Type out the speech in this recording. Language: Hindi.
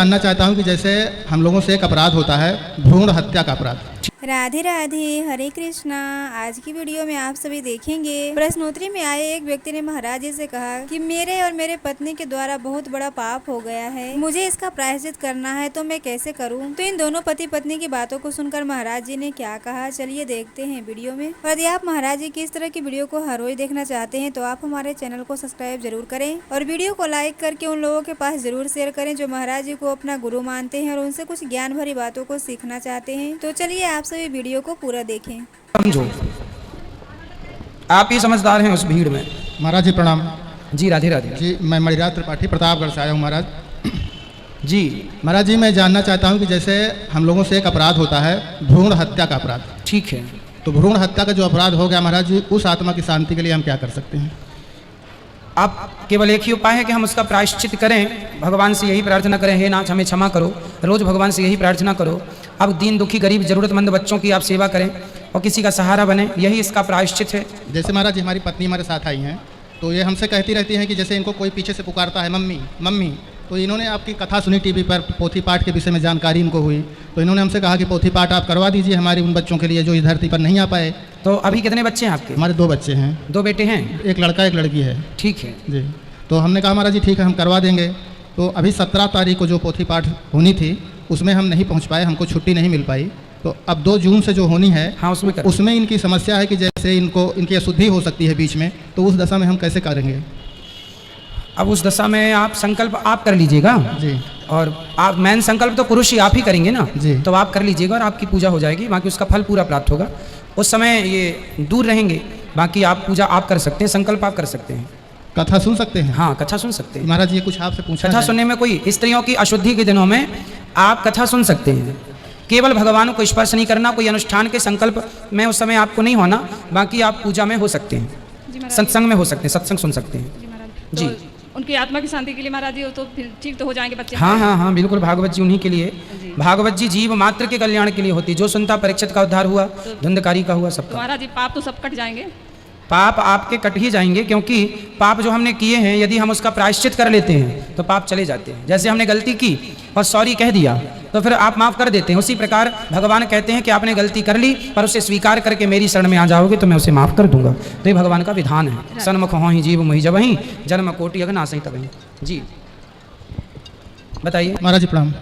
जानना चाहता हूं कि जैसे हम लोगों से एक अपराध होता है, भ्रूण हत्या का अपराध। राधे राधे, हरे कृष्णा। आज की वीडियो में आप सभी देखेंगे, प्रश्नोत्तरी में आए एक व्यक्ति ने महाराज जी से कहा कि मेरे और मेरे पत्नी के द्वारा बहुत बड़ा पाप हो गया है, मुझे इसका प्रायश्चित करना है, तो मैं कैसे करूं? तो इन दोनों पति पत्नी की बातों को सुनकर महाराज जी ने क्या कहा, चलिए देखते हैं वीडियो में। और यदि आप महाराज जी की इस तरह की वीडियो को हर रोज देखना चाहते हैं तो आप हमारे चैनल को सब्सक्राइब जरूर करें और वीडियो को लाइक करके उन लोगों के पास जरूर शेयर करें जो महाराज जी को अपना गुरु मानते हैं और उनसे कुछ ज्ञान भरी बातों को सीखना चाहते हैं। तो चलिए आप सभी वीडियो को पूरा देखें। समझो, आप ही समझदार हैं उस भीड़ में। महाराज जी प्रणाम। जी राधे राधे। जी मैं मणिराज त्रिपाठी प्रतापगढ़ से आया हूँ महाराज जी। महाराज जी मैं जानना चाहता हूँ कि जैसे हम लोगों से एक अपराध होता है, भ्रूण हत्या का अपराध। ठीक है, तो भ्रूण हत्या का जो अपराध हो गया महाराज जी, उस आत्मा की शांति के लिए हम क्या कर सकते हैं? आप केवल एक ही उपाय है कि हम उसका प्रायश्चित करें, भगवान से यही प्रार्थना करें, हे नाथ हमें क्षमा करो। रोज भगवान से यही प्रार्थना करो। अब दीन दुखी गरीब जरूरतमंद बच्चों की आप सेवा करें और किसी का सहारा बने, यही इसका प्रायश्चित है। जैसे महाराज जी हमारी पत्नी हमारे साथ आई हैं, तो ये हमसे कहती रहती हैं कि जैसे इनको कोई पीछे से पुकारता है मम्मी मम्मी, तो इन्होंने आपकी कथा सुनी टीवी पर, पोथी पाठ के विषय में जानकारी इनको हुई, तो इन्होंने हमसे कहा कि पोथी पाठ आप करवा दीजिए हमारे उन बच्चों के लिए जो इस धरती पर नहीं आ पाए। तो अभी कितने बच्चे हैं आपके? हमारे 2 बच्चे हैं। 2 बेटे हैं? एक लड़का एक लड़की है। ठीक है जी। तो हमने कहा महाराज जी ठीक है हम करवा देंगे। तो अभी 17 तारीख को जो पोथी पाठ होनी थी उसमें हम नहीं पहुंच पाए, हमको छुट्टी नहीं मिल पाई। तो अब 2 जून से जो होनी है, हाँ उसमें इनकी समस्या है कि जैसे इनकी अशुद्धि हो सकती है बीच में, तो उस दशा में हम कैसे करेंगे? अब उस दशा में आप संकल्प आप कर लीजिएगा जी। और आप मेन संकल्प तो पुरुष ही आप ही करेंगे ना जी। तो आप कर लीजिएगा और आपकी पूजा हो जाएगी, बाकी उसका फल पूरा प्राप्त होगा। उस समय ये दूर रहेंगे, बाकी आप पूजा आप कर सकते हैं, संकल्प आप कर सकते हैं। कथा सुन सकते हैं? हाँ कथा सुन सकते हैं महाराज ये कुछ आपसे पूछा कथा सुनने में कोई स्त्रियों की अशुद्धि के दिनों में आप कथा सुन सकते हैं। केवल भगवान को स्पर्श नहीं करना, कोई अनुष्ठान के संकल्प में उस समय आपको नहीं होना, बाकी आप पूजा में हो सकते हैं, सत्संग में हो सकते हैं, सत्संग सुन सकते हैं। जी उनकी आत्मा की शांति के लिए महाराज जी हो तो फिर ठीक तो हो जाएंगे बच्चे। हाँ हाँ हाँ बिल्कुल, भागवत जी उन्हीं के लिए, भागवत जी जीव मात्र के कल्याण के लिए होती है। जो सुनता परीक्षित का उद्धार हुआ, धुंधकारी का हुआ, सबका। महाराज जी पाप तो सब कट जाएंगे? पाप आपके कट ही जाएंगे, क्योंकि पाप जो हमने किए हैं यदि हम उसका प्रायश्चित कर लेते हैं तो पाप चले जाते हैं। जैसे हमने गलती की और सॉरी कह दिया तो फिर आप माफ़ कर देते हैं, उसी प्रकार भगवान कहते हैं कि आपने गलती कर ली पर उसे स्वीकार करके मेरी शरण में आ जाओगे तो मैं उसे माफ़ कर दूंगा। तो ये भगवान का विधान है। सन्मुख हो ही जीव मुहि जबहि, जन्म कोटि अघनासहि तबहि। जी बताइए। महाराज जी प्रणाम।